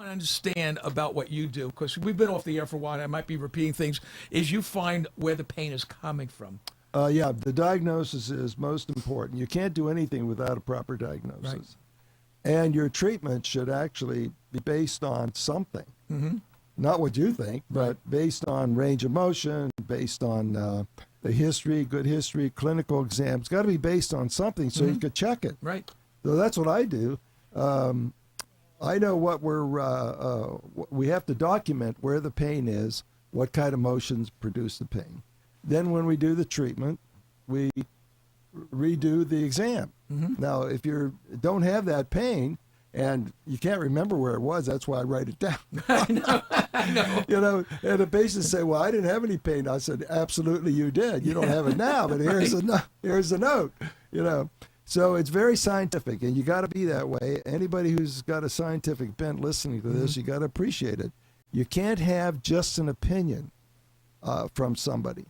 to understand about what you do, because we've been off the air for a while, and I might be repeating things, is you find where the pain is coming from. Yeah, the diagnosis is most important. You can't do anything without a proper diagnosis. Right. And your treatment should actually be based on something. Mm-hmm. Not what you think, but based on range of motion, based on the history, good history, clinical exams. It's got to be based on something so you could check it. Right. So that's what I do. I know what we have to document where the pain is, what kind of motions produce the pain. Then when we do the treatment, we redo the exam. Mm-hmm. Now, if you don't have that pain and you can't remember where it was, that's why I write it down. I know. You know, and the patients say, well, I didn't have any pain. I said, absolutely you did. You don't have it now, but here's a note, you know. So it's very scientific, and you got to be that way. Anybody who's got a scientific bent listening to this, you got to appreciate it. You can't have just an opinion from somebody.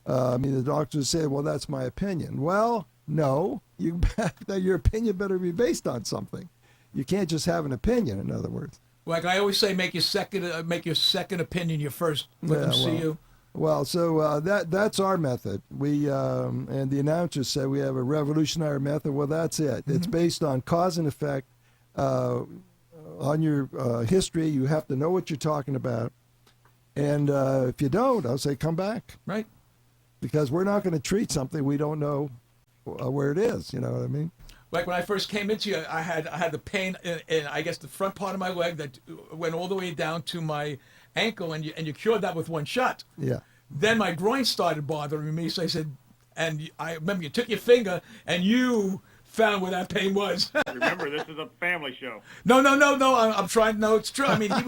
I mean, the doctors say, well, that's my opinion. Well, no, your opinion better be based on something. You can't just have an opinion, in other words. Like I always say, make your second opinion your first. Let them see you. Well, so that's our method. We and the announcers say we have a revolutionary method. Well, that's it. It's based on cause and effect. On your history, you have to know what you're talking about. And if you don't, I'll say come back. Right. Because we're not going to treat something we don't know where it is. You know what I mean? Like when I first came into you, I had the pain in I guess the front part of my leg that went all the way down to my ankle, and you cured that with one shot. Yeah. Then my groin started bothering me, so I said, and I remember you took your finger and you found where that pain was. Remember, this is a family show. No. I'm trying. No, it's true. I mean, he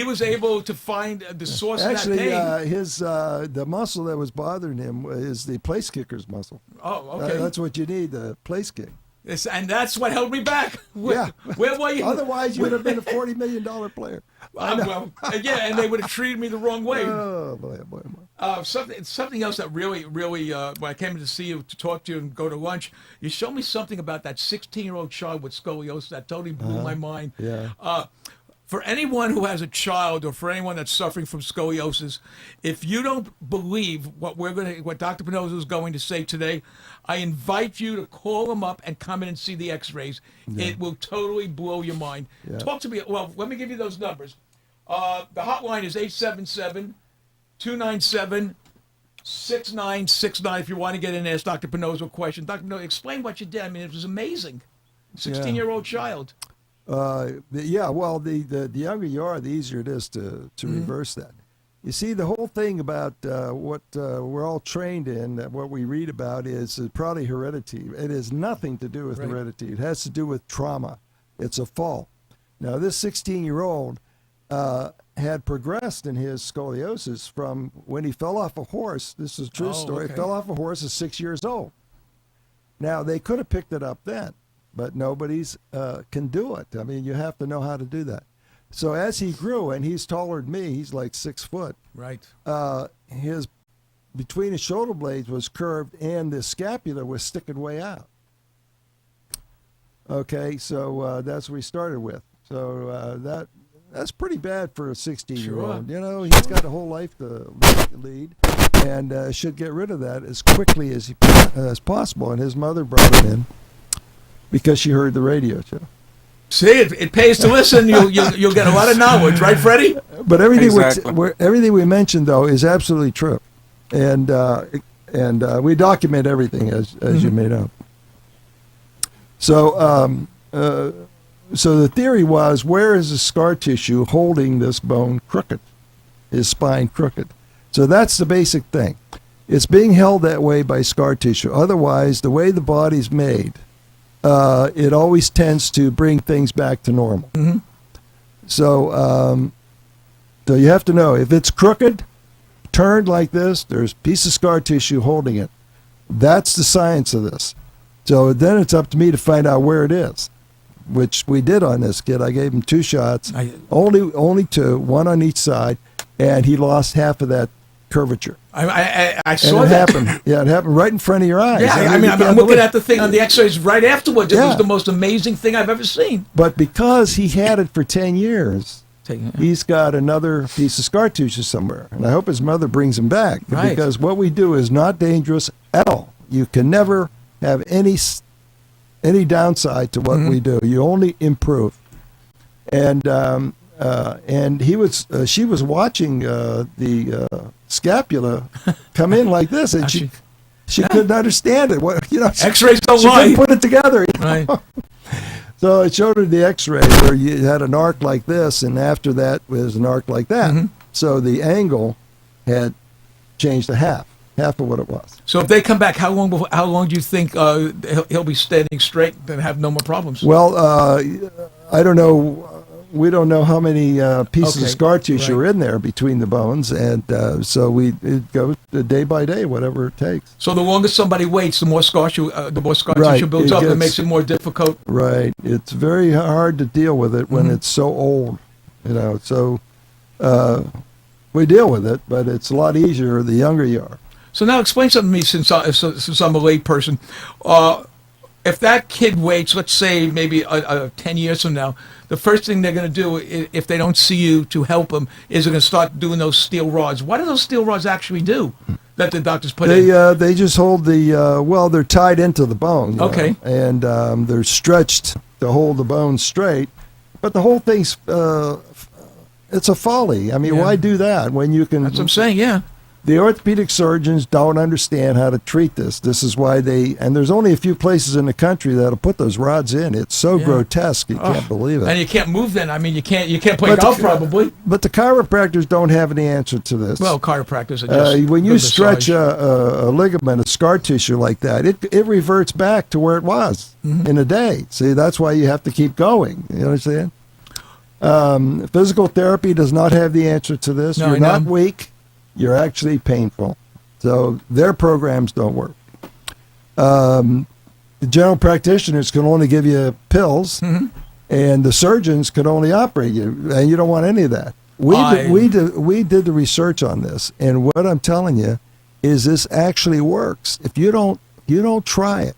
was able to find the source Actually, of that pain. The muscle that was bothering him is the place kicker's muscle. Oh, okay. That's what you need, the place kick. And that's what held me back. Where were you? Otherwise, you would have been a $40 million player. Well, yeah, and they would have treated me the wrong way. Oh, boy. Something else that really, when I came in to see you, to talk to you and go to lunch, you showed me something about that 16-year-old child with scoliosis that totally blew my mind. Yeah. For anyone who has a child or for anyone that's suffering from scoliosis, if you don't believe what Dr. Pinoza is going to say today, I invite you to call him up and come in and see the x-rays. Yeah. It will totally blow your mind. Yeah. Talk to me. Well, let me give you those numbers. The hotline is 877-297-6969 if you want to get in and ask Dr. Pinoza a question. Dr. Pinoza, explain what you did. I mean, it was amazing. 16-year-old child. Well, the younger you are, the easier it is to reverse that. You see, the whole thing about what we're all trained in, what we read about is probably heredity. It has nothing to do with heredity. It has to do with trauma. It's a fall. Now, this 16-year-old had progressed in his scoliosis from when he fell off a horse. This is a true story. Okay. Fell off a horse at 6 years old. Now, they could have picked it up then. But nobody's can do it. I mean, you have to know how to do that. So as he grew, and he's taller than me, he's like 6 foot. Right. His between his shoulder blades was curved, and the scapula was sticking way out. Okay, so that's what we started with. So that's pretty bad for a 16-year-old. Sure. You know, he's got a whole life to lead, and should get rid of that as quickly as possible. And his mother brought him in because she heard the radio show. See, it pays to listen. You'll get a lot of knowledge, right, Freddie? But everything Exactly. everything we mentioned though is absolutely true, and we document everything as you may know. So so the theory was, where is the scar tissue holding this bone crooked, his spine crooked? So that's the basic thing. It's being held that way by scar tissue. Otherwise, the way the body's made, it always tends to bring things back to normal. Mm-hmm. So you have to know, if it's crooked, turned like this, there's a piece of scar tissue holding it. That's the science of this. So then it's up to me to find out where it is, which we did on this kid. I gave him 2 shots, only 2, one on each side, and he lost half of that curvature. I And saw it that. happened. Yeah, it happened right in front of your eyes. Yeah, I'm you can't looking believe- at the thing on the X-rays right afterwards. It Yeah. was the most amazing thing I've ever seen. But because he had it for 10 years, Take it. he's got another piece of scar tissue somewhere. And I hope his mother brings him back. Right. Because what we do is not dangerous at all. You can never have any downside to what Mm-hmm. we do. You only improve. And she was watching the scapula come in like this, and she couldn't understand it. What X-rays don't she couldn't lie. put it together. you know? Right. So it showed her the X-ray where you had an arc like this, and after that was an arc like that. Mm-hmm. So the angle had changed to half of what it was. So if they come back, how long do you think he'll be standing straight and have no more problems? Well, I don't know. We don't know how many pieces Okay, of scar tissue right. are in there between the bones, and so it goes day by day, whatever it takes. So the longer somebody waits, the more scar tissue Right, tissue builds it up. It gets- makes it more difficult. Right. It's very hard to deal with it when it's so old, So we deal with it, but it's a lot easier the younger you are. So now explain something to me, since I'm a lay person. If that kid waits, let's say maybe 10 years from now, the first thing they're going to do, if they don't see you to help them, is they're going to start doing those steel rods. What do those steel rods actually do that the doctors put in? They just hold they're tied into the bone. Okay. And they're stretched to hold the bone straight. But the whole thing's, it's a folly. I mean, Yeah. why do that when you can? That's what I'm saying, yeah. The orthopedic surgeons don't understand how to treat this. This is why and there's only a few places in the country that'll put those rods in. It's so Yeah. grotesque, you can't believe it. And you can't move then. I mean, you can't play But the- golf probably. But the chiropractors don't have any answer to this. Well, chiropractors are just when you good stretch massage. a ligament, a scar tissue like that, it reverts back to where it was Mm-hmm. in a day. See, that's why you have to keep going. You understand? Physical therapy does not have the answer to this. No, You're I know. not weak. You're actually painful. So their programs don't work. The general practitioners can only give you pills, Mm-hmm. and the surgeons can only operate you, and you don't want any of that. We did the research on this, and what I'm telling you is this actually works. If you don't try it,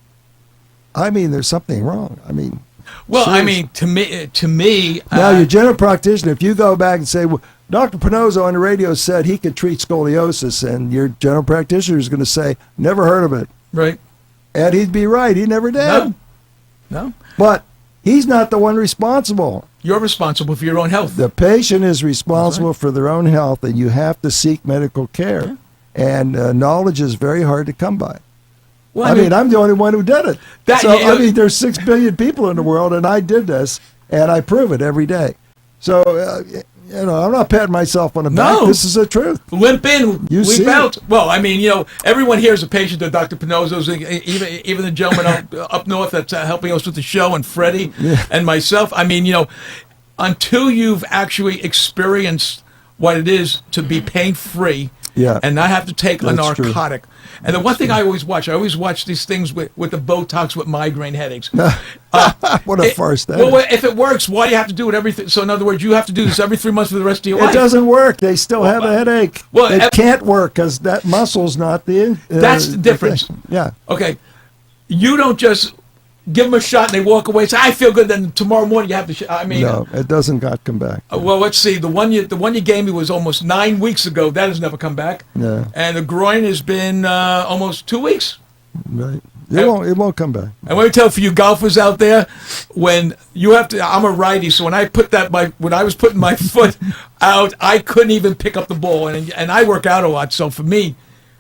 I mean, there's something wrong. I mean, Well, I seriously. mean, to me, Now, your general practitioner, if you go back and say, well, Dr. Pinozzo on the radio said he could treat scoliosis, and your general practitioner is going to say, never heard of it. right? And he'd be right. He never did. No, But he's not the one responsible. you're responsible for your own health. The patient is responsible for their own health, and you have to seek medical care. And knowledge is very hard to come by. Well, I mean, I'm the only one who did it. That- So, you know- I mean, there's 6 billion people in the world, and I did this, and I prove it every day. So, I'm not patting myself on the back. No. This is the truth. limp in, You see leap it. out. Well, I mean, everyone here is a patient of Dr. Pinozzo's, even the gentleman up north that's helping us with the show, and Freddie and myself. I mean, until you've actually experienced what it is to be pain-free Yeah. and not have to take a That's true. narcotic. And the one thing I always watch these things with the Botox with migraine headaches. What a farce that Well, is. if it works, why do you have to do it every? So in other words, you have to do this every 3 months for the rest of your life. It doesn't work. They still have a headache. well, it can't work because that muscle's not the. That's the difference. thing. Yeah. Okay, you don't just give them a shot and they walk away and say, I feel good, then tomorrow morning you have to I mean, No, it doesn't got come back. well, let's see. The one you gave me was almost 9 weeks ago. That has never come back. Yeah. And the groin has been almost 2 weeks. Right. It won't come back. And let me tell you, for you golfers out there, when you have to, I'm a righty, so when I was putting my foot out, I couldn't even pick up the ball, and I work out a lot. So for me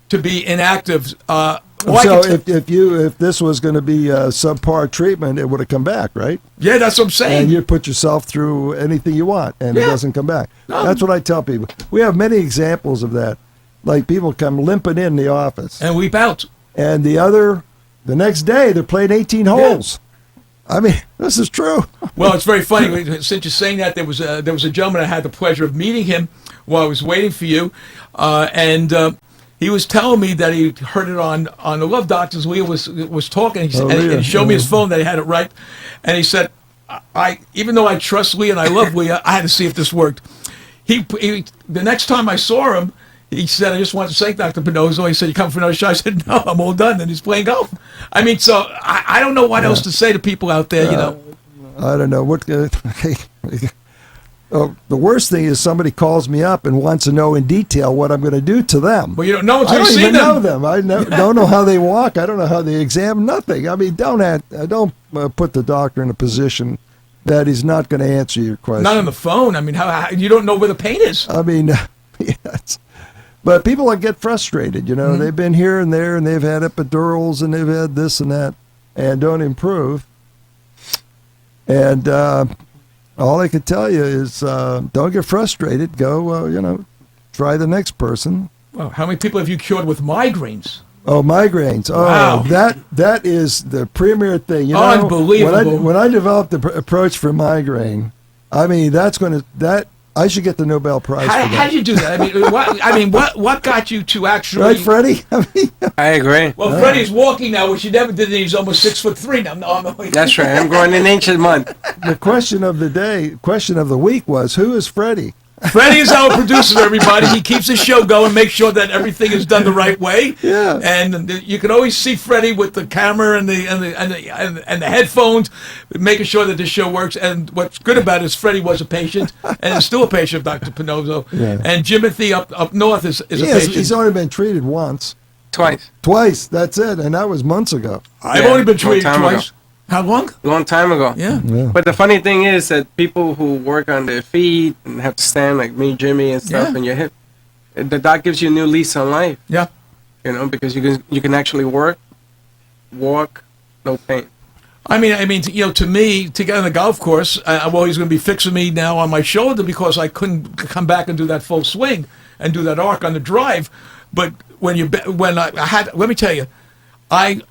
to be inactive, So if this was going to be a subpar treatment, it would have come back, right? yeah, that's what I'm saying. And you put yourself through anything you want, and it Yeah. doesn't come back. No. That's what I tell people. We have many examples of that. Like people come limping in the office, And weep out. and the next day they're playing 18 holes. I mean, this is true. Well, it's very funny. Since you're saying that, there was a gentleman I had the pleasure of meeting him while I was waiting for you, and he was telling me that he heard it on the Love Doctors. Leo was talking, and he showed me his phone that he had it right, and he said, "I even though I trust Leah and I love Leah, I had to see if this worked." He the next time I saw him, he said, I just want to thank Dr. Pinozzo. He said, you come for another shot? I said, no, I'm all done. And he's playing golf. I mean, so I don't know what else to say to people out there, you know. I don't know what. Oh, the worst thing is somebody calls me up and wants to know in detail what I'm going to do to them. Well, you don't know until I you don't see even them. know them. I don't know how they walk. I don't know how they examine. Nothing. I mean, don't put the doctor in a position that he's not going to answer your question. Not on the phone. I mean, how you don't know where the pain is. I mean, yes. But people get frustrated. You know, they've been here and there, and they've had epidurals, and they've had this and that, and don't improve. And all I can tell you is don't get frustrated. Go, try the next person. Well, how many people have you cured with migraines? Oh, migraines. Oh, Wow. that is the premier thing. You know, Unbelievable. When I developed the approach for migraine, I mean, I should get the Nobel Prize for How that. did you do that? What got you to actually? Right, Freddie? I mean, I agree. Well, Freddie's walking now, which he never did. And he's almost 6'3" now. No, That's right. I'm growing an inch a month. the question of the week was, who is Freddie? Freddie is our producer, everybody. He keeps the show going, makes sure that everything is done the right way. Yeah. And you can always see Freddie with the camera and the headphones, making sure that the show works. And what's good about it is Freddie was a patient and is still a patient of Dr. Pinozzo. Yeah. And Jimothy up north is a patient. He's only been treated once. Twice. That's it, and that was months ago. I've Yeah, only been long treated time twice. ago. How long? Long time ago. Yeah. Yeah. But the funny thing is that people who work on their feet and have to stand like me, Jimmy, and stuff, Yeah. and your hip, the doc gives you a new lease on life. Yeah. Because you can actually walk, no pain. I mean, to me, to get on the golf course, well, he's going to be fixing me now on my shoulder because I couldn't come back and do that full swing and do that arc on the drive. But let me tell you, I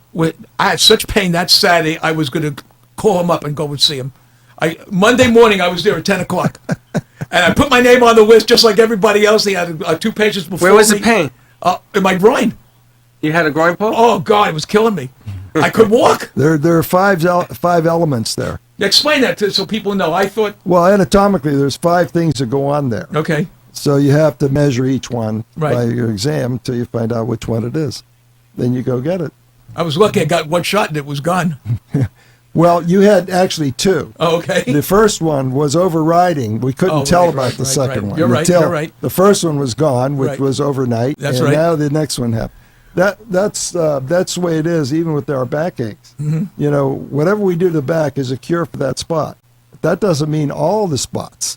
had such pain that Saturday, I was going to call him up and go and see him. Monday morning, I was there at 10 o'clock. And I put my name on the list just like everybody else. He had two patients before me. Where was the pain? In my groin. You had a groin pull? Oh, God, it was killing me. I couldn't walk. There are five elements there. Explain that so people know. I thought, Well, anatomically, there's 5 things that go on there. okay. So you have to measure each one Right. by your exam until you find out which one it is. Then you go get it. I was lucky. I got one shot and it was gone. Well, you had actually 2. Oh, okay. The first one was overriding. We couldn't Oh, tell right, about right, the right, second right. one. You're right, until you're right. The first one was gone, which Right. was overnight. That's and right. now the next one happened. That's the way it is, even with our backaches. Mm-hmm. Whatever we do to the back is a cure for that spot. That doesn't mean all the spots.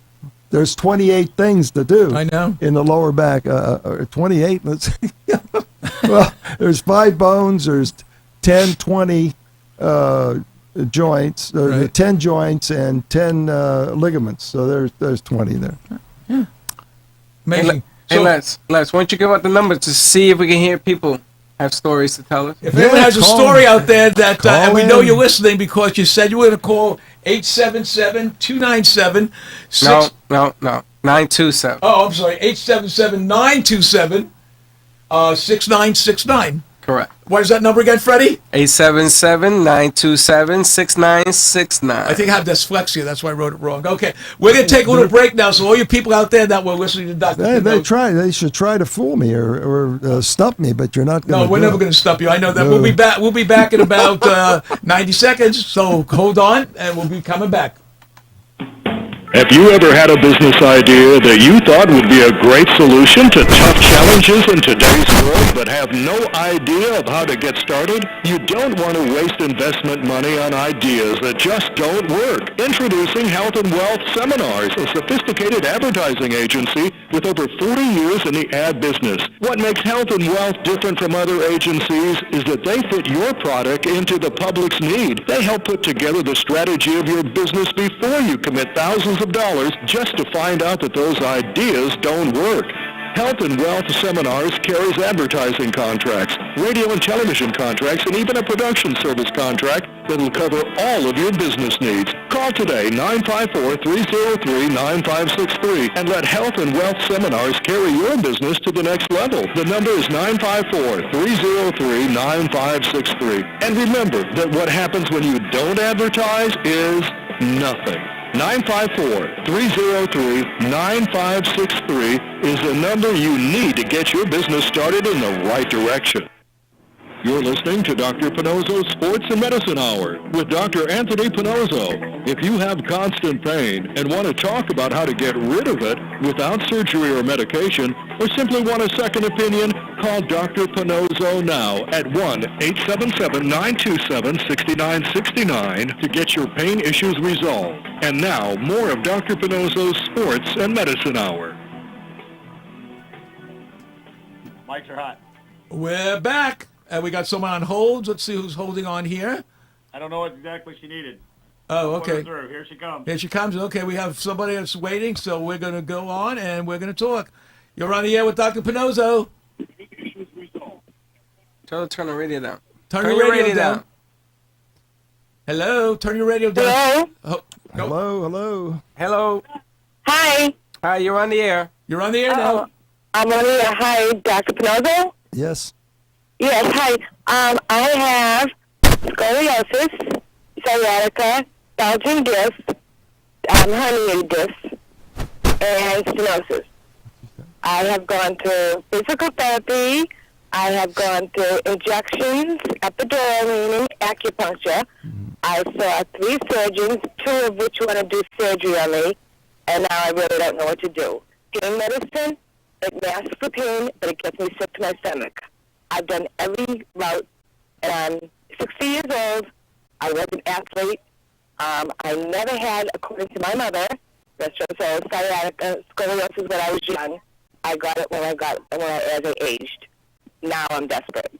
There's 28 things to do. I know. In the lower back. 28. Let's well, there's 5 bones. There's 10, 20 joints. Right. 10 joints and 10 ligaments. So there's 20 there. Amazing. Hey, Les, why don't you give out the number to see if we can hear people have stories to tell us? If anyone has a call story in. out there that, Call and we know in. you're listening because you said you were going to call 877-297. No. 927. Oh, I'm sorry. 877-927-6969. Correct. What is that number again, Freddie? 877-927-6969. I think I have dyslexia. That's why I wrote it wrong. Okay. We're going to take a little break now. So all you people out there that were listening to Dr. They should try to fool me or stump me, but you're not going No, to. we're never going to stop you. I know that. No. We'll be back. We'll be back in about 90 seconds. So hold on, and we'll be coming back. Have you ever had a business idea that you thought would be a great solution to tough challenges in today's world but have no idea of how to get started? You don't want to waste investment money on ideas that just don't work. Introducing Health and Wealth Seminars, a sophisticated advertising agency with over 40 years in the ad business. What makes Health and Wealth different from other agencies is that they fit your product into the public's need. They help put together the strategy of your business before you commit thousands of dollars just to find out that those ideas don't work. Health and Wealth Seminars carries advertising contracts, radio and television contracts, and even a production service contract that will cover all of your business needs. Call today, 954-303-9563, and let Health and Wealth Seminars carry your business to the next level. The number is 954-303-9563. And remember that what happens when you don't advertise is nothing. 954-303-9563 is the number you need to get your business started in the right direction. You're listening to Dr. Pinozzo's Sports and Medicine Hour with Dr. Anthony Pinozzo. If you have constant pain and want to talk about how to get rid of it without surgery or medication, or simply want a second opinion, call Dr. Pinozzo now at 1-877-927-6969 to get your pain issues resolved. And now, more of Dr. Pinozzo's Sports and Medicine Hour. Mics are hot. We're back. We got someone on hold. Let's see who's holding on here. I don't know what exactly she needed. Oh, Put her okay. through. Here she comes. Here she comes. Okay, we have somebody that's waiting, so we're going to go on and we're going to talk. You're on the air with Dr. Pinozzo. Tell her to turn the radio down. Turn your radio down. Hello? Turn your radio down. Hello? Oh, go. Hello. Hello. Hi. Hi, you're on the air. You're on the air now. I'm on here. Hi, Dr. Pinozzo? Yes. Yes, hi. I have scoliosis, sciatica, Belgian disc, herniated disc, and stenosis. I have gone to physical therapy. I have gone to injections, epidural, meaning acupuncture. I saw 3 surgeons, 2 of which want to do surgery on me, and now I really don't know what to do. Pain medicine, it masks the pain, but it gets me sick to my stomach. I've done every route, and I'm 60 years old. I was an athlete. I never had, according to my mother, so sciatica, scoliosis when I was young. I got it as I aged. Now I'm desperate.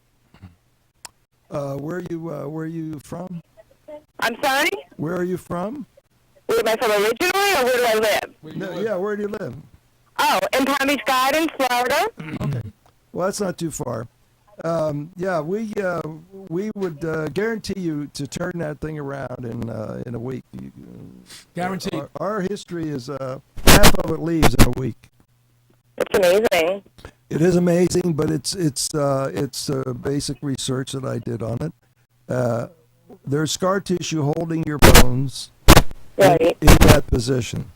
Where are you from? I'm sorry? Where are you from? Where am I from originally, or where do I live? Where do you live? Oh, in Palm Beach Gardens, Florida. Well, that's not too far. We would guarantee you to turn that thing around in a week. Guaranteed. Our history is half of it leaves in a week. It's amazing. It is amazing, but it's basic research that I did on it. There's scar tissue holding your bones Right. in that position.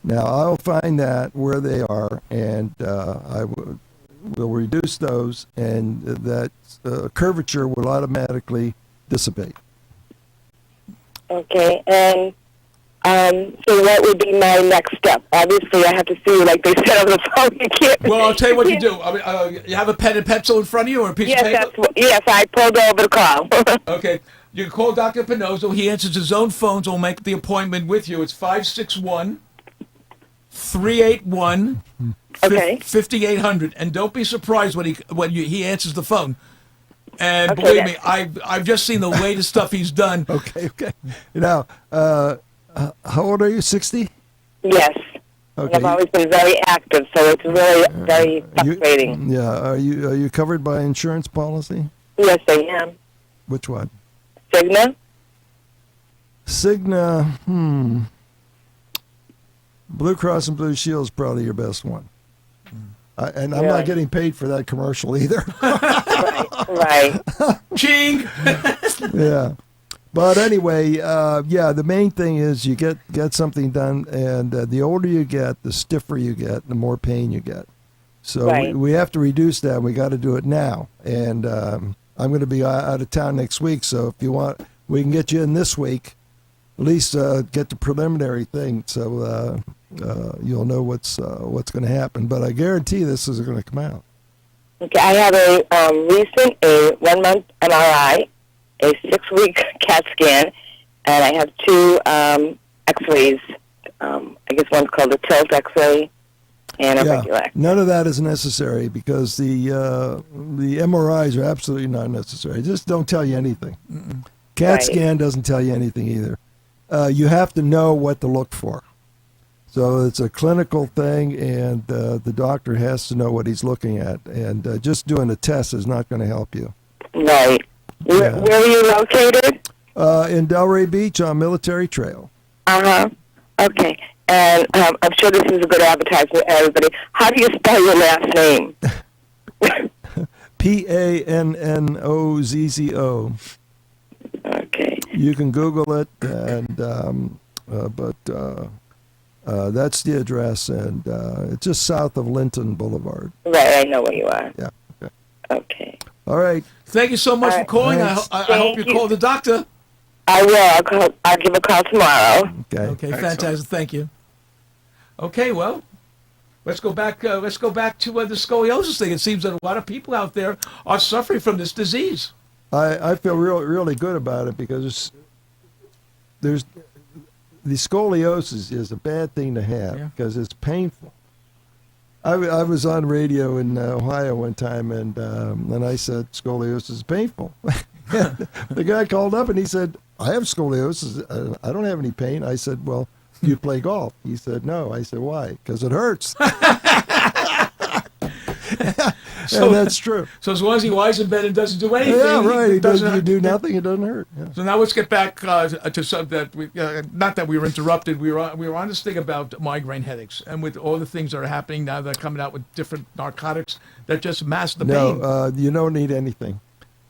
Now I'll find that where they are, and I will reduce those, and that curvature will automatically dissipate. Okay, and so what would be my next step? Obviously, I have to see, like they said on the phone, you can't. Well, I'll tell you what you do. I mean, you have a pen and pencil in front of you or a piece Yes, of paper? yes, I pulled over the call. Okay. You can call Dr. Pinozzo. He answers his own phone, so we'll make the appointment with you. It's 561-381 Okay. 5800. And don't be surprised when he answers the phone. And Okay, believe then. me, I've just seen the latest stuff he's done. Okay. Now, how old are you? 60? Yes. Okay. I've always been very active, so it's really very frustrating. Are you covered by insurance policy? Yes, I am. Which one? Cigna? Cigna. Blue Cross and Blue Shield is probably your best one. And I'm Really? not getting paid for that commercial either. Right. Ching! Yeah. But anyway, the main thing is you get something done, and the older you get, the stiffer you get, the more pain you get. So Right. we have to reduce that. We got to do it now. And I'm going to be out of town next week, so if you want, we can get you in this week. At least get the preliminary thing, so you'll know what's going to happen. But I guarantee this is going to come out. Okay, I have a 1-month MRI, a 6-week CAT scan, and I have 2 X-rays. I guess one's called a tilt X-ray and a regular X-ray. None of that is necessary because the MRIs are absolutely not necessary. Just don't tell you anything. CAT Right. scan doesn't tell you anything either. You have to know what to look for. So it's a clinical thing, and the doctor has to know what he's looking at. And just doing a test is not going to help you. Right. Where are you located? In Delray Beach on Military Trail. Uh-huh. Okay. And I'm sure this is a good advertisement for everybody. How do you spell your last name? Pannozzo. Okay. You can Google it, and That's the address, and it's just south of Linton Boulevard. Right, I know where you are. Yeah. Okay. Okay. All right. Thank you so much for All right. calling. Thanks. I hope Thank you you. call the doctor. I will. I'll give a call tomorrow. Okay. Okay, Excellent. fantastic. Thank you. Okay, well, let's go back. Let's go back to the scoliosis thing. It seems that a lot of people out there are suffering from this disease. I feel really good about it because there's the scoliosis is a bad thing to have Yeah. because it's painful. I was on radio in Ohio one time, and I said scoliosis is painful. The guy called up and he said, "I have scoliosis. I don't have any pain." I said, "Well, do you play golf?" He said, "No." I said, "Why?" "Because it hurts." So- and that's true. So as long as he lies in bed and doesn't do anything, Yeah, right. He doesn't. You hurt. do nothing. It doesn't hurt. Yeah. So now let's get back to some that we, not that we were interrupted. We were on this thing about migraine headaches, and with all the things that are happening now, they're coming out with different narcotics that just mask the pain. No, you don't need anything.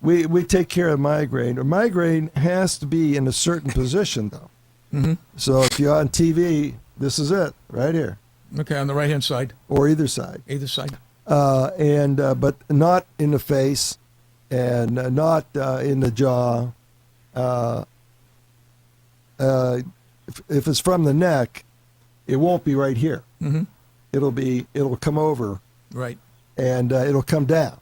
We take care of migraine. A migraine has to be in a certain position, though. Mm-hmm. So if you're on TV, this is it, right here, Okay, on the right hand side, or either side. either side. But not in the face, and not in the jaw. If it's from the neck, it won't be right here. Mm-hmm. It'll come over, Right. and it'll come down.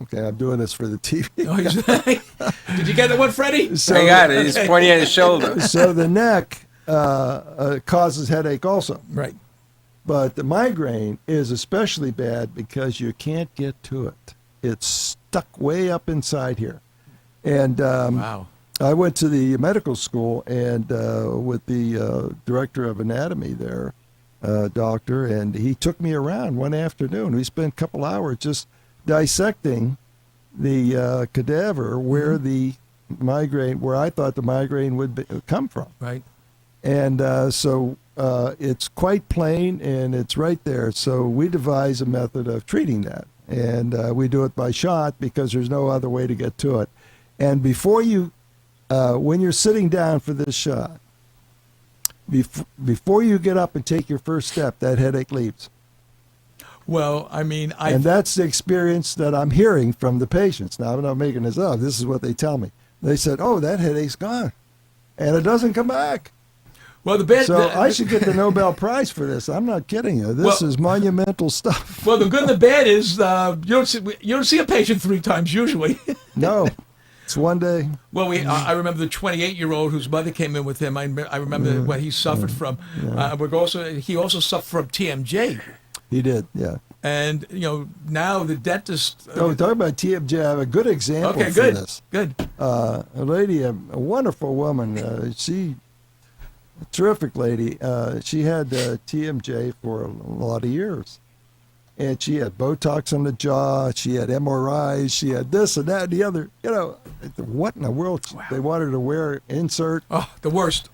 Okay, I'm doing this for the TV. Oh, did you get that one, Freddie? So, I got it. He's pointing at his shoulder. so the neck causes headache also. Right. But the migraine is especially bad because you can't get to it. It's stuck way up inside here. And Wow. I went to the medical school and with the director of anatomy there, doctor, and he took me around one afternoon. We spent a couple hours just dissecting the cadaver where the migraine, where I thought the migraine would come from. Right. And so it's quite plain and it's right there. So we devise a method of treating that. And we do it by shot because there's no other way to get to it. And before you, when you're sitting down for this shot, before you get up and take your first step, that headache leaves. Well, I mean, And that's the experience that I'm hearing from the patients. Now, I'm not making this up. This is what they tell me. They said, "Oh, that headache's gone." And it doesn't come back. well, the bad. So I should get the Nobel Prize for this. I'm not kidding you. This Well- is monumental stuff. Well, the good and the bad is you don't see a patient 3 times usually. No, it's one day. Well, I remember the 28-year-old whose mother came in with him. I remember what he suffered from. He also suffered from TMJ, He did, yeah. and now the dentist. Oh, talk about TMJ. I have a good example Okay, for good, this. good. A lady, a wonderful woman. A terrific lady. She had TMJ for a lot of years. And she had Botox on the jaw. She had MRIs. She had this and that and the other. What in the world? Wow. They wanted her to wear insert. Oh, the worst.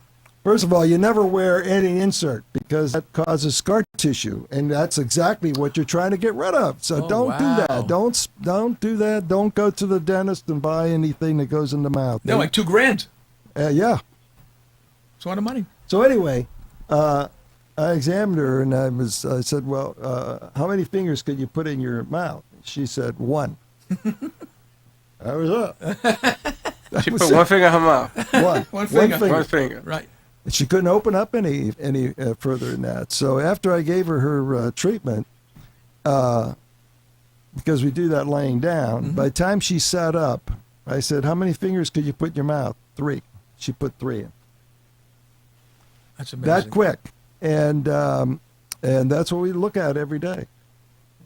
First of all, you never wear any insert because that causes scar tissue, and that's exactly what you're trying to get rid of. So Oh, don't do wow. that. Don't do that. Don't go to the dentist and buy anything that goes in the mouth. No, like $2,000. Yeah. It's a lot of money. So anyway, I examined her and I said, "Well, how many fingers could you put in your mouth?" She said, "1." That was it. She put one finger in her mouth. One. One finger. One finger. Right. She couldn't open up any further than that. So after I gave her treatment, because we do that laying down, by the time she sat up, I said, "How many fingers could you put in your mouth?" 3. She put 3 in. That's amazing. That quick. And that's what we look at every day.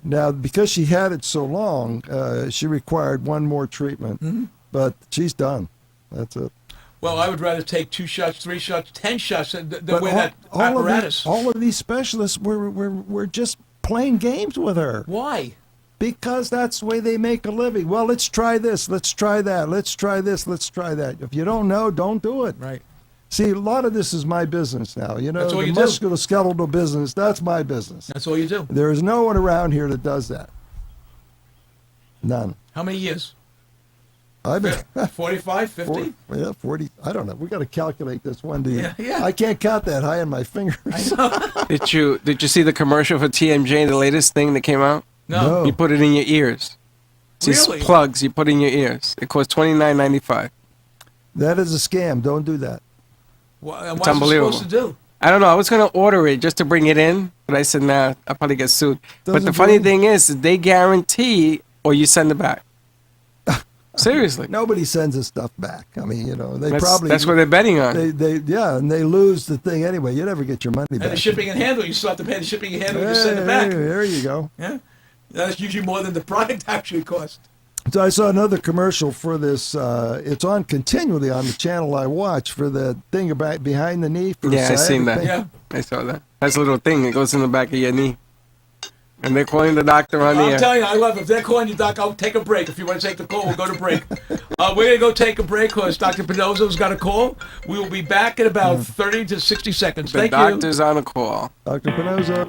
Now, because she had it so long, she required one more treatment, but she's done. That's it. Well, I would rather take 2 shots, 3 shots, 10 shots than But wear that apparatus. all of these specialists were just playing games with her Why? because that's the way they make a living. Well, let's try this. Let's try that. Let's try this. Let's try that. If you don't know, don't do it. Right. See, a lot of this is my business now. That's all the you do. musculoskeletal business, that's my business. That's all you do. There is no one around here that does that. None. How many years? I've been 45, 50? 40. I don't know. We got to calculate this one day. Yeah. I can't count that high on my fingers. Did you see the commercial for TMJ, the latest thing that came out? No. You put it in your ears. It's these Really? plugs you put in your ears. It costs $29.95. That is a scam. Don't do that. What's it unbelievable. supposed to do? I don't know. I was gonna order it just to bring it in, but I said, nah, I'll probably get sued. But Doesn't the funny do- thing is, they guarantee or you send it back. Seriously. Nobody sends this stuff back. I mean, That's what they're betting on. and they lose the thing anyway. You never get your money back. And the shipping and handling, you still have to pay the shipping and handling to send it back. There you go. Yeah. That's usually more than the product actually costs. So I saw another commercial for this. It's on continually on the channel I watch for the thing about behind the knee. For Yeah, I seen that. pain. Yeah. I saw that. That's a little thing. It goes in the back of your knee. And they're calling the doctor on the I'm air. telling you, I love it. If they're calling you, Doc, I'll take a break. If you want to take the call, we'll go to break. We're going to go take a break because Dr. Pinozzo's got a call. We will be back in about 30 to 60 seconds. The Thank you. doctor's on a call. Dr. Pinozzo.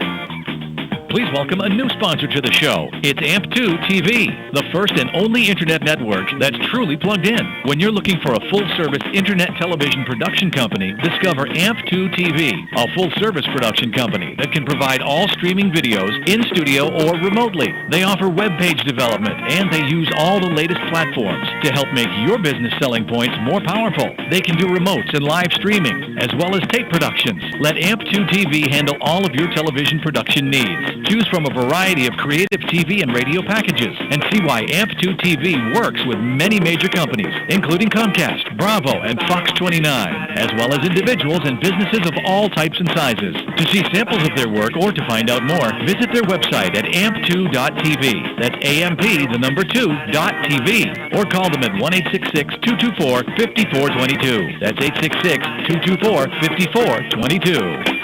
Please welcome a new sponsor to the show. It's AMP2 TV, the first and only internet network that's truly plugged in. When you're looking for a full-service internet television production company, discover AMP2 TV, a full-service production company that can provide all streaming videos in studio or remotely. They offer web page development, and they use all the latest platforms to help make your business selling points more powerful. They can do remotes and live streaming, as well as tape productions. Let AMP2 TV handle all of your television production needs. Choose from a variety of creative TV and radio packages and see why AMP2 TV works with many major companies, including Comcast, Bravo, and Fox 29, as well as individuals and businesses of all types and sizes. To see samples of their work or to find out more, visit their website at amp2.tv. That's AMP2.TV. Or call them at 1-866-224-5422. That's 866-224-5422.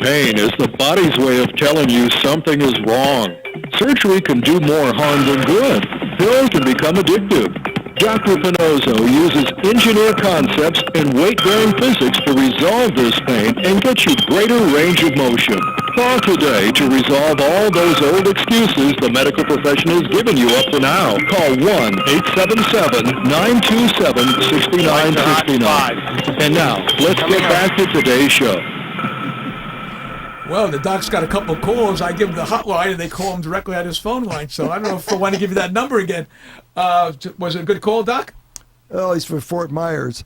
Pain is the body's way of telling you something is wrong. Surgery can do more harm than good. Pills can become addictive. Dr. Pinozzo uses engineer concepts and weight-bearing physics to resolve this pain and get you greater range of motion. Call today to resolve all those old excuses the medical profession has given you up to now. Call 1-877-927-6969. And now, let's get back to today's show. Well, the doc's got a couple of calls. I give him the hotline, and they call him directly on his phone line. So I don't know if I want to give you that number again. Was it a good call, Doc? Well, he's for Fort Myers.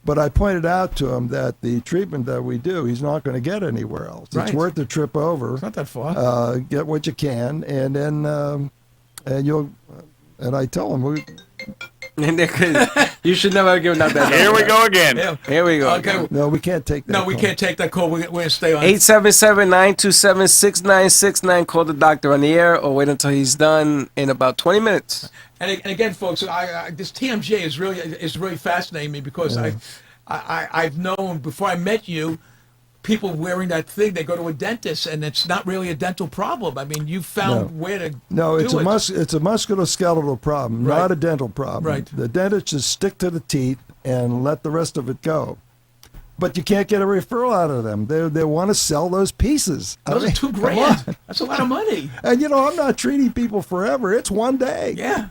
But I pointed out to him that the treatment that we do, he's not going to get anywhere else. Right. It's worth the trip over. It's not that far. Get what you can, and then and I tell him You should never have given out that number. Here we go again. Yeah. Here we go. Okay. no, we can't take that. No, we call. can't take that call. We're going to stay on. 877-927-6969. Call the doctor on the air or wait until he's done in about 20 minutes. And again, folks, this TMJ is really fascinating me because I've known before I met you, people wearing that thing. They go to a dentist, and it's not really a dental problem. I mean, you found where to. No, it's do a it. it's a musculoskeletal problem, Right. not a dental problem. Right. The dentist just stick to the teeth and let the rest of it go. But you can't get a referral out of them. They want to sell those pieces. Those are $2 come grand. on. That's a lot of money. And I'm not treating people forever. It's one day. Yeah.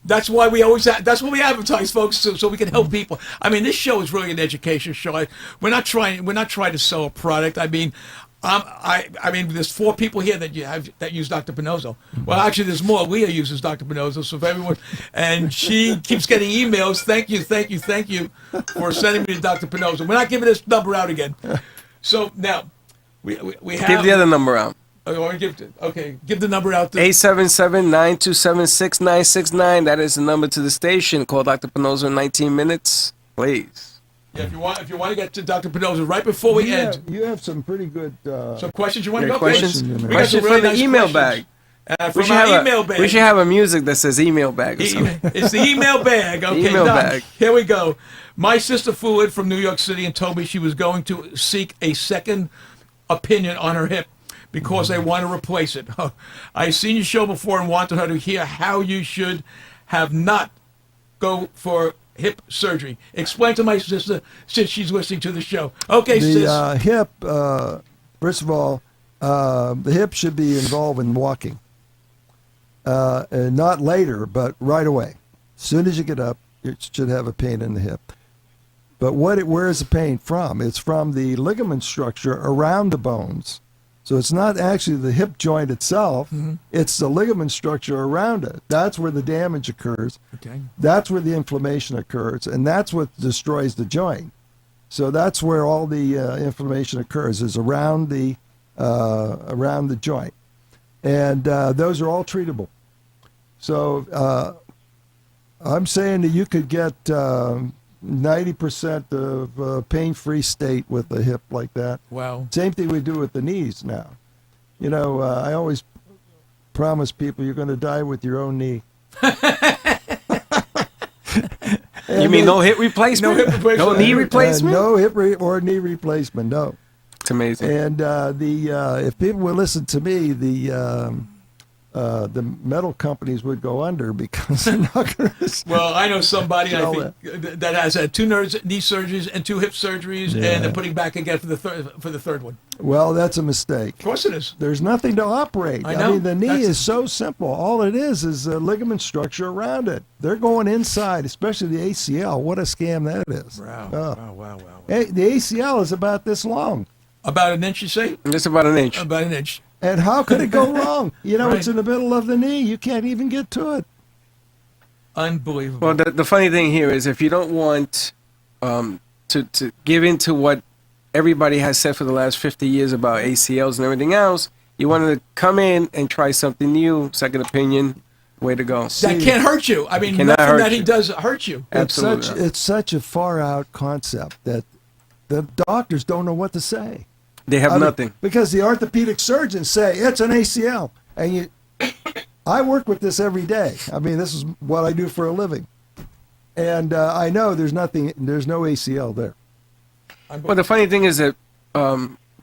That's why we always that's what we advertise, folks, so we can help people. I mean, this show is really an education show. We're not trying to sell a product. I mean, I mean, there's 4 people here that use Dr. Pinozzo. Well, actually, there's more. Leah uses Dr. Pinozzo, so if everyone, and she keeps getting emails. Thank you for sending me to Dr. Pinozzo. We're not giving this number out again. So now we have Give the other number out. give the number out. 877-927-6969. That is the number to the station. Call Dr. Pinozzo in 19 minutes, please. Yeah, if you want to get to Dr. Pinozzo right before we end. You have some pretty good. Some questions you want to Your go? questions? We got some Questions really for the nice email questions. bag. From our email bag. We should have a music that says email bag or something. It's the email bag. Okay, Email Doc, bag. here we go. My sister flew in from New York City and told me she was going to seek a second opinion on her hip because they want to replace it. I've seen your show before and wanted her to hear how you should have not go for hip surgery. Explain to my sister since she's listening to the show. Okay, sis. The hip, first of all, the hip should be involved in walking. And not later, but right away. As soon as you get up, you should have a pain in the hip. But where is the pain from? It's from the ligament structure around the bones. So it's not actually the hip joint itself. It's the ligament structure around it. That's where the damage occurs. Okay. That's where the inflammation occurs, and that's what destroys the joint. So that's where all the inflammation occurs, is around the joint, and those are all treatable. So I'm saying that you could get 90% of pain-free state with a hip like that. Wow. Same thing we do with the knees now. You know, I always promise people you're going to die with your own knee. You mean no hip replacement? No hip replacement. No knee replacement? No hip or knee replacement, no. It's amazing. And if people would listen to me, the metal companies would go under because they're not going to. Well, I know somebody I Tell think that has had 2 knee surgeries and 2 hip surgeries, and they're putting back again for the third one. Well, that's a mistake. Of course it is. There's nothing to operate. I know. mean, the knee That's- is so simple. All it is a ligament structure around it. They're going inside, especially the ACL. What a scam that is. Wow. Oh. Wow. Hey, the ACL is about this long. About an inch, you say? Just about an inch. About an inch. And how could it go wrong? You know, Right. it's in the middle of the knee. You can't even get to it. Unbelievable. Well, the funny thing here is if you don't want to give in to what everybody has said for the last 50 years about ACLs and everything else, you want to come in and try something new, second opinion, way to go. that can't hurt you. I mean, Cannot nothing hurt that he you. does hurt you. Absolutely. It's such a far out concept that the doctors don't know what to say. They have I mean, nothing. because the orthopedic surgeons say it's an ACL, and I work with this every day. I mean, this is what I do for a living, and I know there's no ACL there. Well, the funny thing is that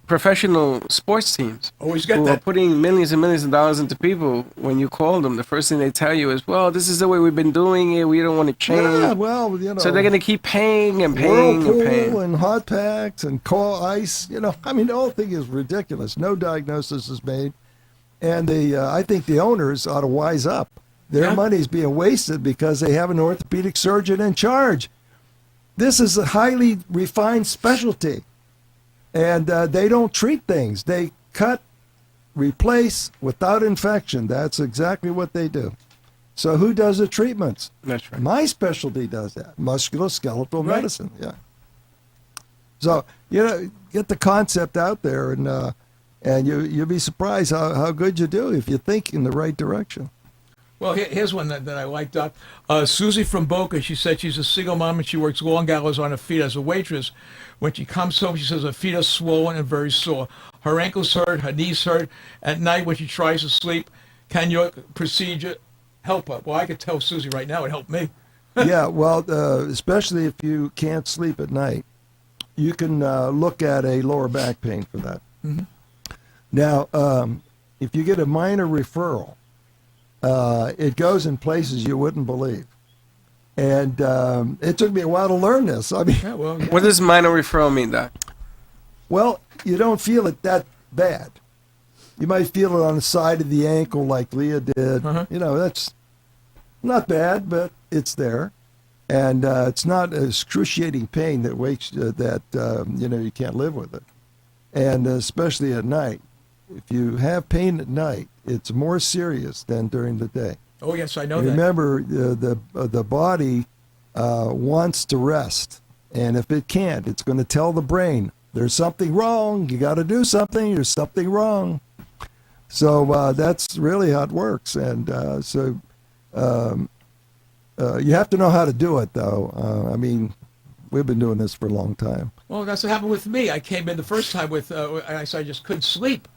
professional sports teams Always get who are that. putting millions and millions of dollars into people, when you call them, the first thing they tell you is, well, this is the way we've been doing it. We don't want to change. Yeah, well, you know. So they're going to keep paying and paying Whirlpool and paying. and hot packs and cold ice. You know, I mean, the whole thing is ridiculous. No diagnosis is made, and I think the owners ought to wise up. Their Yeah. money's being wasted because they have an orthopedic surgeon in charge. This is a highly refined specialty, and they don't treat things. They cut, replace without infection. That's exactly what they do. So who does the treatments? That's right. My specialty does that, musculoskeletal Right. medicine. Yeah. So, you know, get the concept out there, and you'll be surprised how good you do if you think in the right direction. Well, here's one that I like, Doc. Susie from Boca, she said she's a single mom and she works long hours on her feet as a waitress. When she comes home, she says her feet are swollen and very sore. Her ankles hurt, her knees hurt. At night when she tries to sleep, can your procedure help her? Well, I could tell Susie right now it helped me. Yeah, well, especially if you can't sleep at night, you can look at a lower back pain for that. Mm-hmm. Now, if you get a minor referral, it goes in places you wouldn't believe. And it took me a while to learn this. I mean, Yeah, well, What does minor referral mean, Doc? well, you don't feel it that bad. You might feel it on the side of the ankle like Leah did. Uh-huh. You know, that's not bad, but it's there. And it's not excruciating pain that wakes you you can't live with it. And especially at night. If you have pain at night, it's more serious than during the day. oh, yes, I know that. Remember, the body wants to rest, and if it can't, it's going to tell the brain there's something wrong. You got to do something. There's something wrong. So that's really how it works, and you have to know how to do it, though. I mean, we've been doing this for a long time. Well, that's what happened with me. I came in the first time with, I just couldn't sleep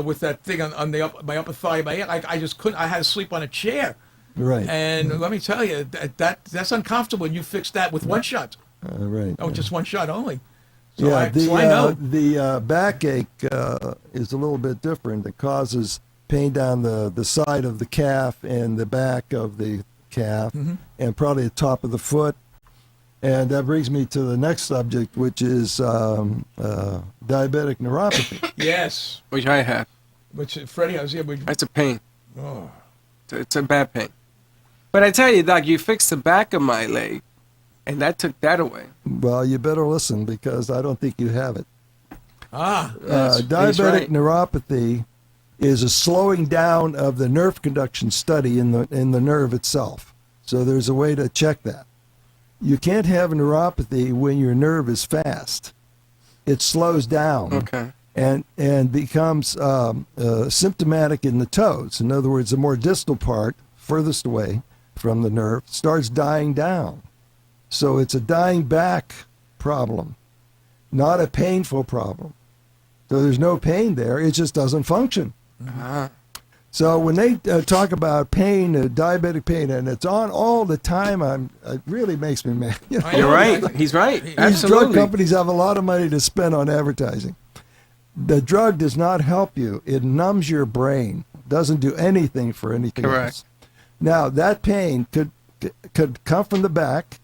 with that thing on my upper thigh. I just couldn't. I had to sleep on a chair. Right. And let me tell you, that's uncomfortable. And you fix that with one shot. Right. Oh, just one shot only. So Yeah, I know. the backache is a little bit different. It causes pain down the side of the calf and the back of the calf, and probably the top of the foot. And that brings me to the next subject, which is diabetic neuropathy. Yes. Which I have. Which Freddie, I was here. That's a pain. Oh. It's a bad pain. But I tell you, Doc, you fixed the back of my leg, and that took that away. Well, you better listen because I don't think you have it. That's Diabetic right. neuropathy is a slowing down of the nerve conduction study in the nerve itself. So there's a way to check that. You can't have a neuropathy when your nerve is fast. It slows down. Okay. And becomes symptomatic in the toes. In other words, the more distal part, furthest away from the nerve, starts dying down. So it's a dying back problem, not a painful problem. So there's no pain there. It just doesn't function. Ah. So when they talk about pain, diabetic pain, and it's on all the time, it really makes me mad. You know? You're right. He's right. These Absolutely. drug companies have a lot of money to spend on advertising. The drug does not help you. It numbs your brain. Doesn't do anything for anything Correct. else. Now, that pain could come from the back,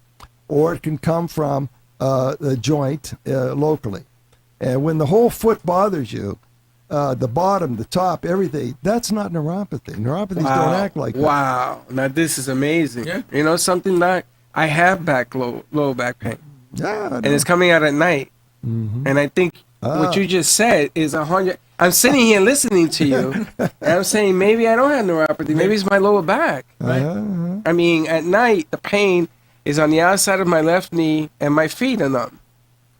or it can come from the joint locally. And when the whole foot bothers you, the bottom, the top, everything, that's not neuropathy. Neuropathies don't act like that. Wow. Now this is amazing. Yeah. You know something, Doc? I have low back pain, Yeah, I and know. it's coming out at night. And I think what you just said is 100. I'm sitting here listening to you, and I'm saying maybe I don't have neuropathy. Maybe it's my lower back. I mean, at night the pain is on the outside of my left knee, and my feet are numb.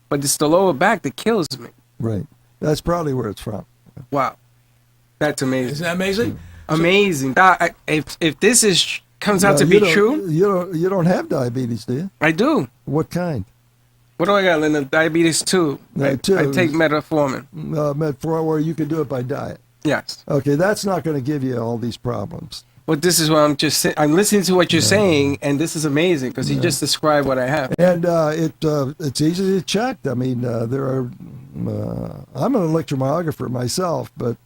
But it's the lower back that kills me. Right. That's probably where it's from. Wow, that's amazing. Isn't that amazing? Amazing. Doc, if this comes out to You be don't- true, You don't have diabetes, do you? I do. What kind? What do I got, Linda? Diabetes 2. Yeah, I 2 take is- metformin. Metformin, where you can do it by diet. Yes. Okay, that's not going to give you all these problems. But this is what I'm listening to what you're saying, and this is amazing because you just described what I have. And it's easy to check. I mean, there are. I'm an electromyographer myself, but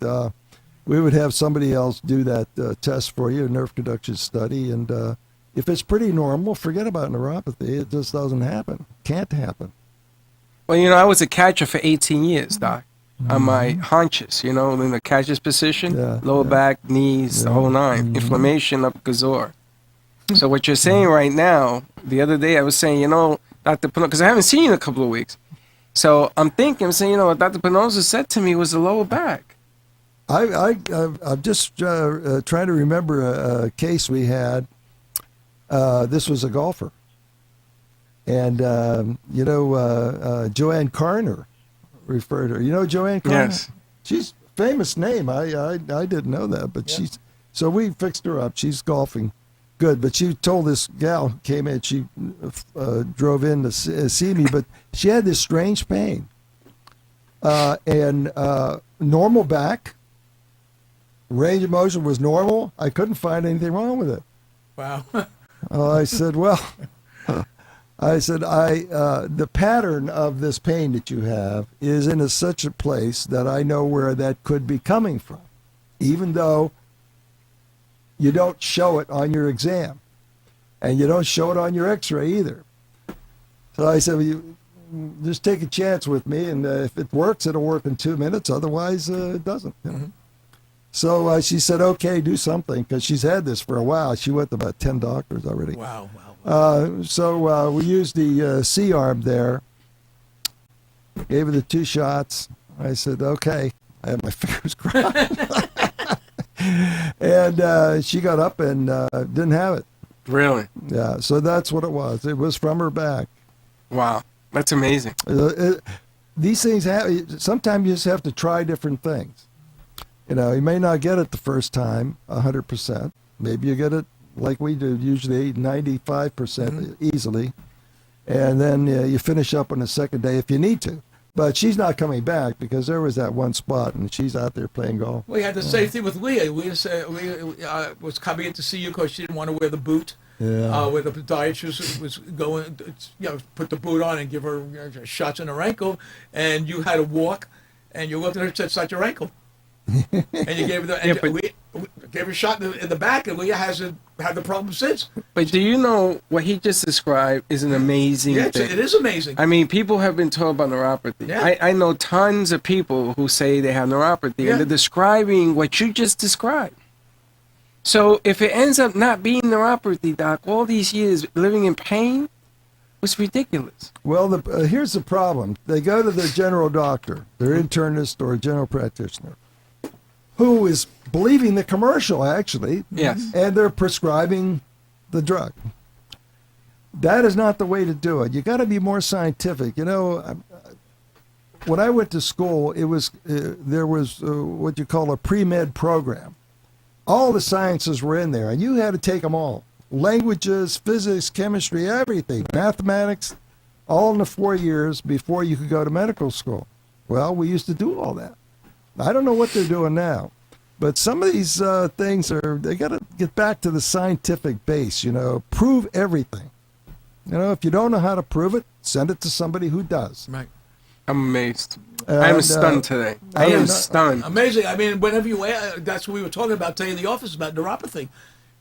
we would have somebody else do that test for you, a nerve conduction study, and if it's pretty normal, forget about neuropathy. It just doesn't happen. Can't happen. Well, you know, I was a catcher for 18 years, Doc. On my haunches, you know, in the catcher's position, Yeah, lower yeah. back, knees, the whole nine, inflammation up Gazor. So what you're saying right now, the other day I was saying, you know, Dr. Penosa, because I haven't seen you in a couple of weeks. So I'm saying, you know, what Dr. Penosa said to me was the lower back. I'm just trying to remember a case we had. This was a golfer. And, Joanne Carner referred her. You know Joanne Carner? Yes. She's a famous name. I didn't know that, but so we fixed her up. She's golfing good, but she told this gal came in, she drove in to see me, but she had this strange pain. And normal back, range of motion was normal. I couldn't find anything wrong with it. Wow. I said, well, the pattern of this pain that you have is in such a place that I know where that could be coming from, even though you don't show it on your exam and you don't show it on your x-ray either. So I said, well, you just take a chance with me, and if it works, it'll work in 2 minutes. Otherwise, it doesn't. you know. So she said, okay, do something, because she's had this for a while. She went to about 10 doctors already. Wow. So we used the C-arm there, gave her the 2 shots. I said, okay. I had my fingers crossed. And she got up and didn't have it. Really? Yeah, so that's what it was. It was from her back. Wow. That's amazing. These things happen. Sometimes you just have to try different things. You know, you may not get it the first time 100%. Maybe you get it like we do, usually 95% easily. And then you finish up on the second day if you need to. But she's not coming back because there was that one spot, and she's out there playing golf. We had the same thing with Leah. Leah was coming in to see you because she didn't want to wear the boot. Yeah. Where the podiatrist was going, put the boot on and give her shots in her ankle, and you had to walk, and you looked at her and said, "It's not your ankle," and you gave her we gave her a shot in the back, and Leah hasn't had the problem since. But do you know what he just described is an amazing Yeah, thing? it is amazing. I mean, people have been told about neuropathy. Yeah. I know tons of people who say they have neuropathy, Yeah. and they're describing what you just described. So if it ends up not being neuropathy, doc, all these years living in pain was ridiculous. Well, here's the problem. They go to their general doctor, their internist or general practitioner, who is believing the commercial, actually. Yes. And they're prescribing the drug. That is not the way to do it. You got to be more scientific. You know, when I went to school, it was there was what you call a pre-med program. All the sciences were in there, and you had to take them all. Languages, physics, chemistry, everything, mathematics, all in the 4 years before you could go to medical school. Well, we used to do all that. I don't know what they're doing now, but some of these things they got to get back to the scientific base, you know, prove everything. You know, if you don't know how to prove it, send it to somebody who does. Right. I'm amazed. I'm stunned today. I am stunned. Amazing. I mean, whenever you, that's what we were talking about today in the office about neuropathy,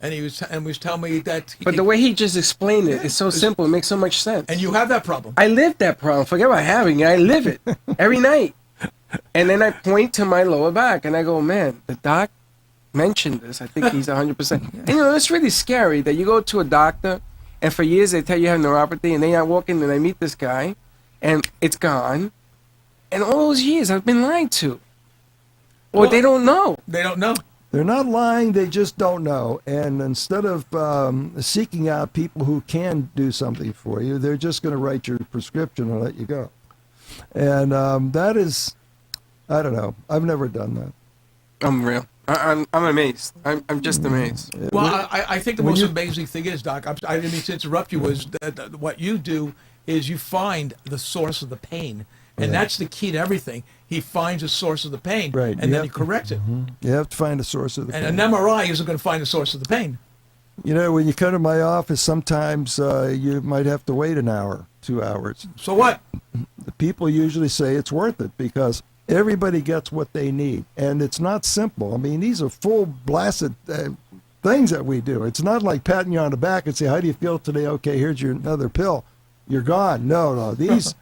and he was telling me that. But the way he just explained it is so simple. It makes so much sense. And you have that problem. I live that problem. Forget about having it. I live it every night. And then I point to my lower back and I go, man, the doc mentioned this. I think he's 100%. And you know, it's really scary that you go to a doctor and for years they tell you have neuropathy and then I walk in and I meet this guy and it's gone. And all those years I've been lied to. Or Well, they don't know. They don't know. They're not lying, they just don't know. And instead of seeking out people who can do something for you, they're just going to write your prescription and let you go. And that is, I don't know. I've never done that. I'm real. I'm amazed. I'm just amazed. Well, I think the when most you- amazing thing is, Doc, I didn't mean to interrupt you, was that what you do is you find the source of the pain. And that's the key to everything. He finds the source of the pain, Right. and then you correct it. You have to find a source of the And pain. an MRI isn't going to find the source of the pain. You know, when you come to my office, sometimes you might have to wait an hour, 2 hours. So what? The people usually say it's worth it because everybody gets what they need. And it's not simple. I mean, these are full blasted things that we do. It's not like patting you on the back and say, how do you feel today? Okay, here's your another pill. You're gone. No. These,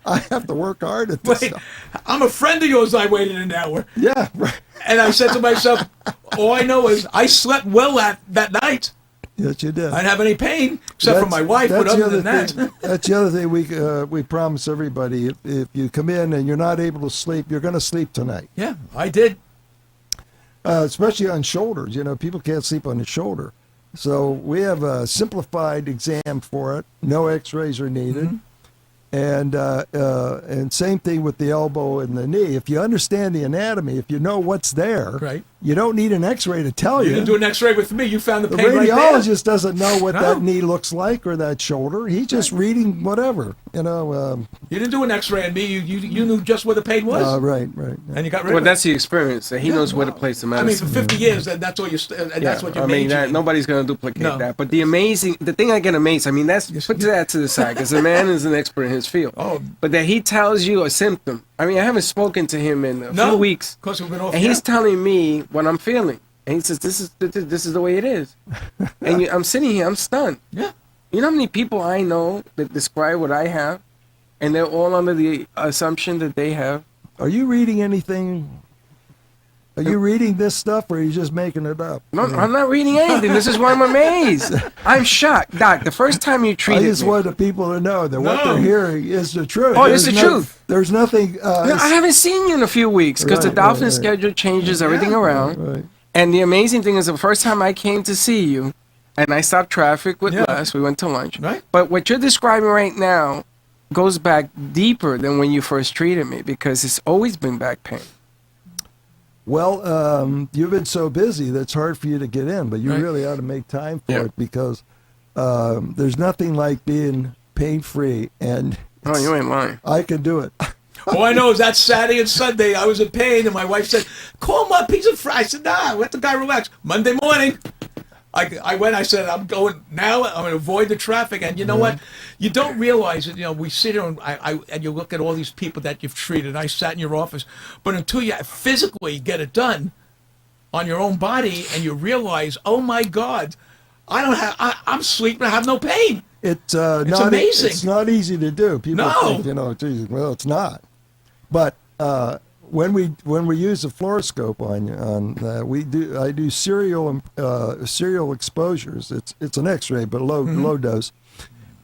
I have to work hard at this Wait, stuff. I'm a friend of yours. I waited an hour. Yeah, right. And I said to myself, all I know is I slept well that night. Yes, you did. I didn't have any pain, except for my wife, but that's the other than other that. thing- that's the other thing we promise everybody. If you come in and you're not able to sleep, you're going to sleep tonight. Yeah, I did. Especially on shoulders. You know, people can't sleep on the shoulder. So we have a simplified exam for it. No x-rays are needed. Mm-hmm. And same thing with the elbow and the knee. If you understand the anatomy, if you know what's there, Right. you don't need an x-ray to tell You you. didn't do an X-ray with me. You found the The pain right there. radiologist doesn't know what No. that knee looks like or that shoulder. He's just reading whatever, you know. You didn't do an X-ray on me. You knew just where the pain was, Right. and you got rid Well, of it. that's the experience. That he knows where to place the I mean, medicine. for 50 years, and that's all you. And that's what you I made. mean, that, nobody's gonna duplicate No. that. But the thing I get amazed. I mean, put that to the side because the man is an expert in his field. Oh. But that he tells you a symptom. I mean, I haven't spoken to him in a few weeks, Of course, we've been off. and he's yeah. telling me what I'm feeling, and he says, "This is the way it is." And I'm sitting here, I'm stunned. Yeah. You know how many people I know that describe what I have, and they're all under the assumption that they have. Are you reading anything? Are you reading this stuff, or are you just making it up? No, I'm not reading anything. This is why I'm amazed. I'm shocked, Doc. The first time you I treated just me, want the people to know that what No. they're hearing is the truth. Oh, it's the truth. There's nothing. No, I haven't seen you in a few weeks because the Right, Dolphin right. schedule changes everything around. Right. And the amazing thing is, the first time I came to see you, and I stopped traffic with Yeah. Les, we went to lunch. Right. But what you're describing right now goes back deeper than when you first treated me because it's always been back pain. Well, you've been so busy that it's hard for you to get in, but you Right. really ought to make time for Yeah. it because there's nothing like being pain-free, and Oh, you ain't lying. I can do it. All I know is that Saturday and Sunday I was in pain, and my wife said, "Call him up. He's a fry." I said, "Nah, let the guy relax." Monday morning, I went. I said, "I'm going now. I'm going to avoid the traffic." And you know what? You don't realize it. You know, we sit here and you look at all these people that you've treated. I sat in your office, but until you physically get it done on your own body, and you realize, oh my God, I'm sleeping. I have no pain. It's not amazing. It's not easy to do. People No. think, geez, well, it's not. But when we use a fluoroscope I do serial exposures. It's an X-ray, but low dose.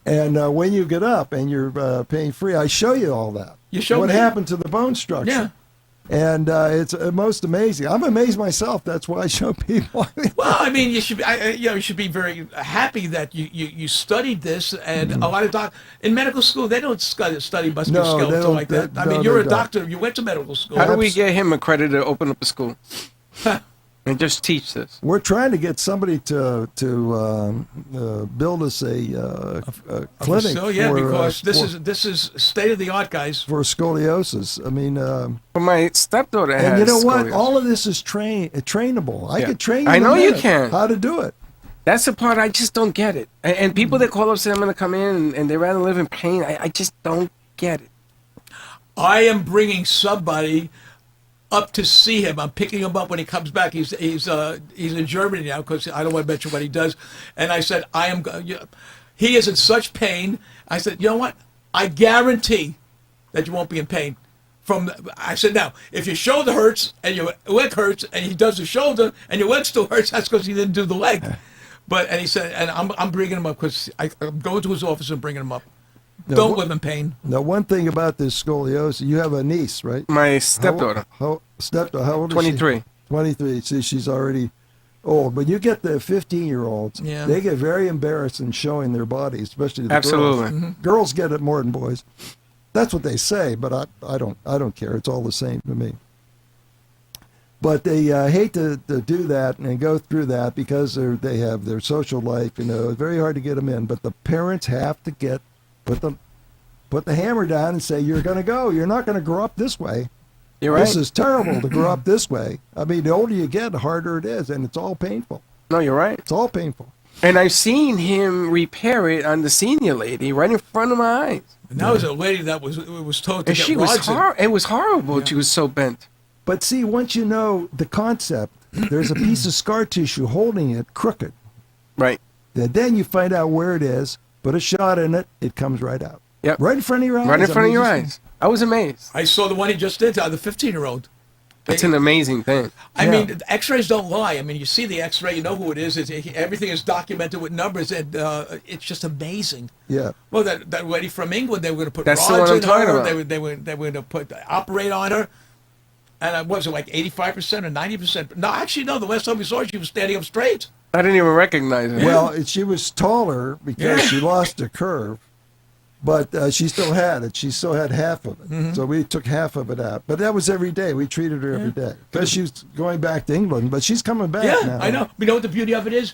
And when you get up and you're pain free, I show you all that. You show what me? happened to the bone structure. Yeah. And it's most amazing. I'm amazed myself. That's why I show people. Well, I mean, you should be, you should be very happy that you studied this. And a lot of in medical school, they don't study musculoskeletal they don't. like that. I No, mean, you're they a don't. doctor. You went to medical school. How do we get him accredited to open up a school and just teach this? We're trying to get somebody to build us a clinic. So yeah, for, because for, this is state of the art, guys. for scoliosis. I mean, But my stepdaughter has and you know what? scoliosis. All of this is trainable. I Yeah. could train you. I in a know you minute can. How to do it? That's the part I just don't get it. And people that call up saying I'm going to come in and they rather live in pain, I just don't get it. I am bringing somebody up to see him. I'm picking him up when he comes back. He's in Germany now because I don't want to mention what he does. And I said, he is in such pain. I said, you know what? I guarantee that you won't be in pain. I said, now, if your shoulder hurts and your leg hurts and he does the shoulder and your leg still hurts, that's because he didn't do the leg. And he said, and I'm bringing him up because I'm going to his office and bringing him up. Don't live in pain. Now, one thing about this scoliosis, you have a niece, right? My stepdaughter, How old is 23. she? 23. See, she's already old. But you get the 15-year-olds. Yeah. They get very embarrassed in showing their bodies, especially the Absolutely. girls. Girls get it more than boys. That's what they say, but I don't care. It's all the same to me. But they hate to do that and go through that because they have their social life. It's very hard to get them in. But the parents have to put the hammer down and say, you're going to go. You're not going to grow up this way. You're right. This is terrible to grow up this way. I mean, the older you get, the harder it is, and it's all painful. No, you're right. It's all painful. And I've seen him repair it on the senior lady right in front of my eyes. And that was a lady that was told to And get she was rods in. it was horrible. She was so bent. But see, once you know the concept, there's a piece of scar tissue holding it crooked. Right. Then you find out where it is, put a shot in it, it comes right out. Yep. Right in front of your eyes. Right in front of your just- eyes. I was amazed. I saw the one he just did to the 15-year-old. It's an amazing thing. I mean, X-rays don't lie. I mean, you see the X-ray, you know who it is. Everything is documented with numbers, and it's just amazing. Yeah. Well, that lady from England, they were going to put That's the rods one I'm in talking her. about. They were going to operate on her, and what was it, like 85% or 90%? No, actually, no. The last time we saw her, she was standing up straight. I didn't even recognize her. Well, she was taller because she lost her curve, but she still had it. She still had half of it. So we took half of it out. But that was every day. We treated her every day because she was going back to England, but she's coming back Yeah, now. I know. You know what the beauty of it is?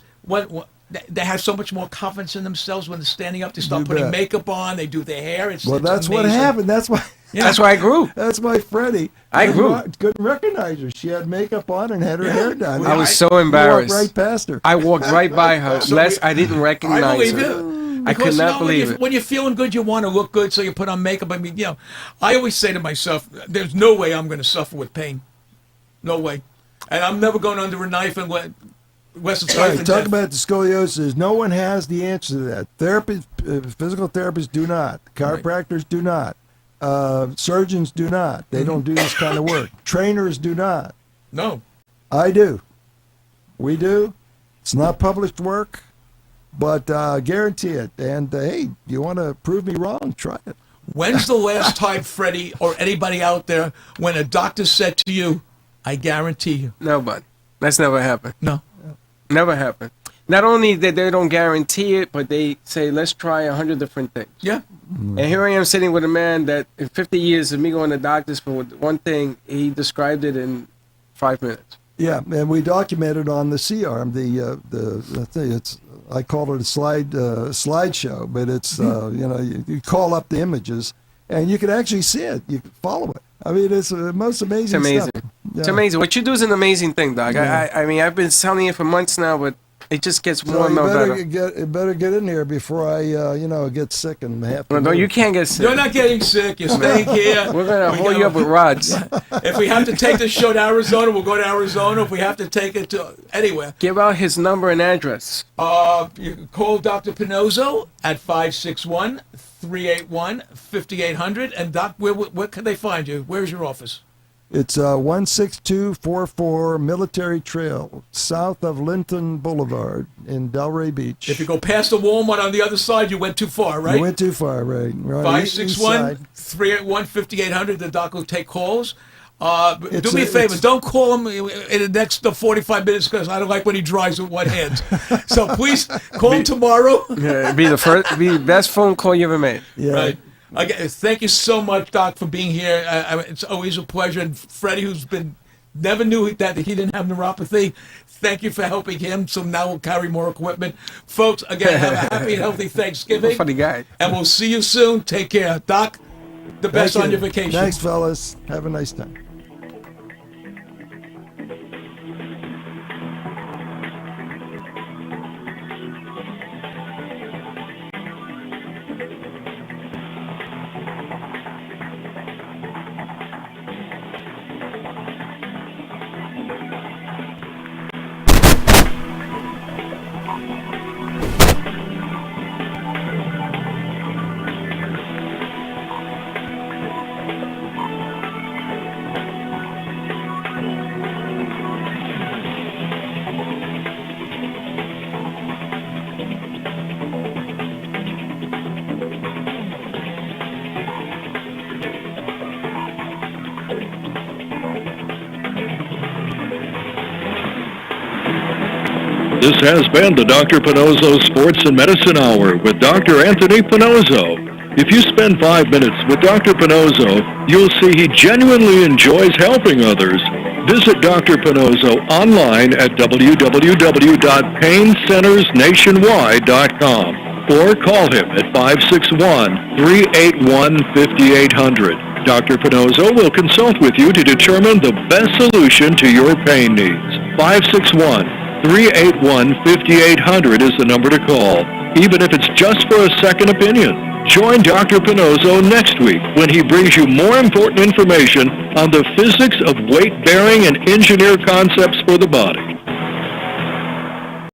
They have so much more confidence in themselves when they're standing up. They start You putting bet. makeup on. They do their hair. Well, It's that's what amazing. happened. That's why. Yeah. That's why I grew. That's my Freddie. I grew. Couldn't recognize her. She had makeup on and had her hair done. I was so You walked embarrassed. right past her. I walked right by her. So I didn't I recognize believe her. you. I could Because, not believe when it. When you're feeling good, you want to look good, so you put on makeup. I mean, I always say to myself, there's no way I'm going to suffer with pain. No way. And I'm never going under a knife and Wes's All life right, and talk death. about the scoliosis. No one has the answer to that. Therapists, physical therapists do not. Chiropractors do not. Surgeons do not. They don't do this kind of work. Trainers do not. No. I do. We do. It's not published work, but guarantee it. And hey, you want to prove me wrong? Try it. When's the last time, Freddie, or anybody out there, when a doctor said to you, I guarantee you? No, but that's never happened. No. Never happened. Not only that they don't guarantee it, but they say, let's try 100 different things. Yeah. And here I am sitting with a man that in 50 years of me going to doctors for one thing, he described it in 5 minutes. Yeah, and we documented on the C-arm the thing. It's I call it a slideshow, but it's you call up the images and you can actually see it. You can follow it. I mean, it's the most amazing. It's amazing. Stuff. It's Yeah. amazing. What you do is an amazing thing, Doc. Yeah. I mean, I've been telling you for months now, but it just gets more So and you more better better. better get in here before I get sick and have to. No, move. you can't get sick. You're not getting sick. You're staying here. We're going to We hold go- you up with rods. If we have to take this show to Arizona, we'll go to Arizona. If we have to take it to anywhere, Give out his number and address. you can call Dr. Pinozzo at 561-381-5800. And Doc, where can they find you? Where's your office? It's 16244 Military Trail, south of Linton Boulevard in Delray Beach. If you go past the Walmart on the other side, you went too far, right? You went too far, right? Right. East side. 561-381-5800. The doc will take calls. Do It's me a favor. it's- Don't call him in the next 45 minutes because I don't like when he drives with one hand. So please call him tomorrow. Yeah, it'd be the best phone call you ever made. Yeah. Right. Again, thank you so much, Doc, for being here. It's always a pleasure. And Freddie, who's never knew that he didn't have neuropathy, thank you for helping him. So now we'll carry more equipment. Folks, again, have a happy and healthy Thanksgiving. Funny guy. And we'll see you soon. Take care. Doc, the best Thank on you. your vacation. Thanks, fellas. Have a nice time. This has been the Dr. Pinozzo Sports and Medicine Hour with Dr. Anthony Pinozzo. If you spend 5 minutes with Dr. Pinozzo, you'll see he genuinely enjoys helping others. Visit Dr. Pinozzo online at www.paincentersnationwide.com or call him at 561-381-5800. Dr. Pinozzo will consult with you to determine the best solution to your pain needs. 561-381-5800 is the number to call, even if it's just for a second opinion. Join Dr. Pinozzo next week when he brings you more important information on the physics of weight-bearing and engineer concepts for the body.